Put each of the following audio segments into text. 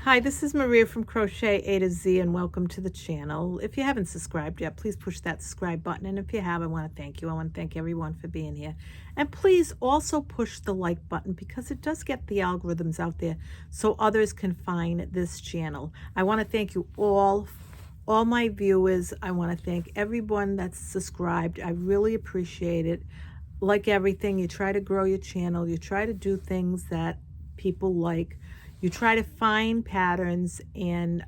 Hi, this is Maria from Crochet A to Z, and welcome to the channel. If you haven't subscribed yet, please push that subscribe button. And if you have, I want to thank you. I want to thank everyone for being here. And please also push the like button because it does get the algorithms out there so others can find this channel. I want to thank you all my viewers. I want to thank everyone that's subscribed. I really appreciate it. Like everything, you try to grow your channel. You try to do things that people like. You try to find patterns and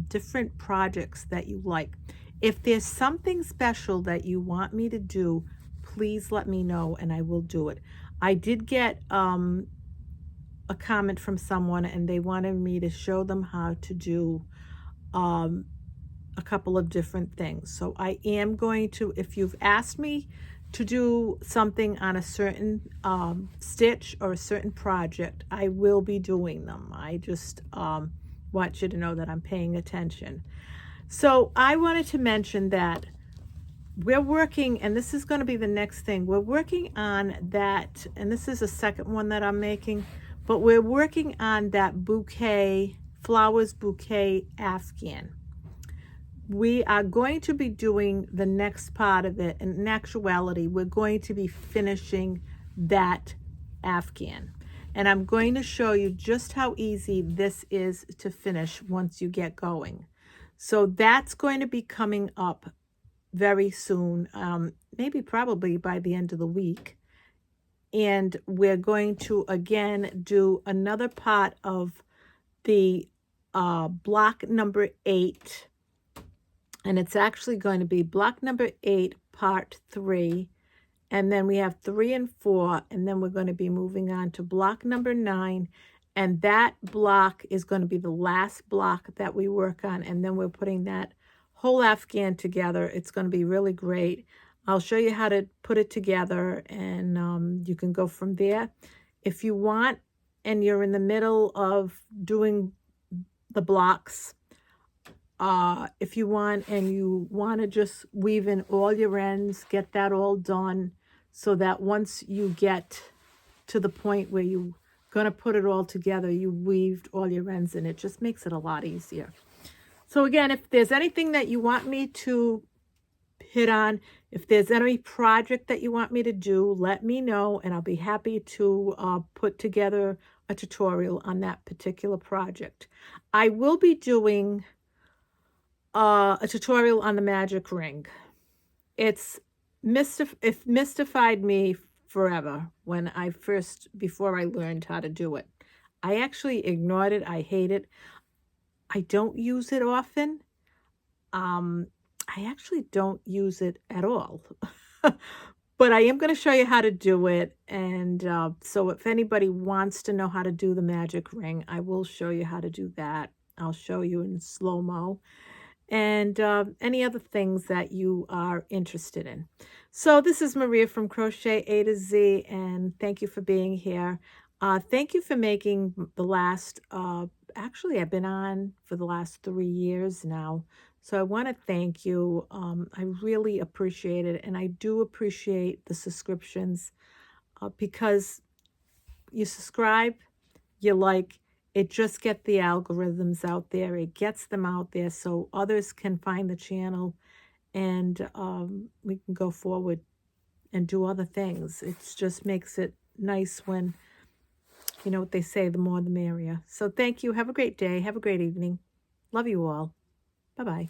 different projects that you like. If there's something special that you want me to do, please let me know and I will do it. I did get a comment from someone and they wanted me to show them how to do a couple of different things. So I am going to, if you've asked me to do something on a certain stitch or a certain project, I will be doing them. I just want you to know that I'm paying attention. So I wanted to mention that we're working, and this is going to be the next thing, we're working on that, and this is a second one that I'm making, but we're working on that bouquet, flowers bouquet Afghan. We are going to be doing the next part of it, and in actuality we're going to be finishing that Afghan, and I'm going to show you just how easy this is to finish once you get going. So that's going to be coming up very soon, maybe probably by the end of the week, and we're going to again do another part of the block number 8. And it's actually going to be block number 8, part 3. And then we have 3 and 4. And then we're going to be moving on to block number 9. And that block is going to be the last block that we work on. And then we're putting that whole Afghan together. It's going to be really great. I'll show you how to put it together. And you can go from there. If you want, and you're in the middle of doing the blocks, if you want, and you want to just weave in all your ends, get that all done so that once you get to the point where you're going to put it all together, you weaved all your ends in. It just makes it a lot easier. So again, if there's anything that you want me to hit on, if there's any project that you want me to do, let me know and I'll be happy to put together a tutorial on that particular project. I will be doing a tutorial on the magic ring. It mystified me forever when I before I learned how to do it. I actually ignored it. I hate it. I don't use it often. I actually don't use it at all. But I am going to show you how to do it. And so if anybody wants to know how to do the magic ring, I will show you how to do that. I'll show you in slow-mo. And any other things that you are interested in. So this is Maria from Crochet A to Z, and thank you for being here. Thank you for making the last, actually I've been on for the last 3 years now. So I want to thank you. I really appreciate it, and I do appreciate the subscriptions because you subscribe, you like, it just gets the algorithms out there. It gets them out there so others can find the channel and we can go forward and do other things. It just makes it nice when, you know what they say, the more the merrier. So thank you. Have a great day. Have a great evening. Love you all. Bye-bye.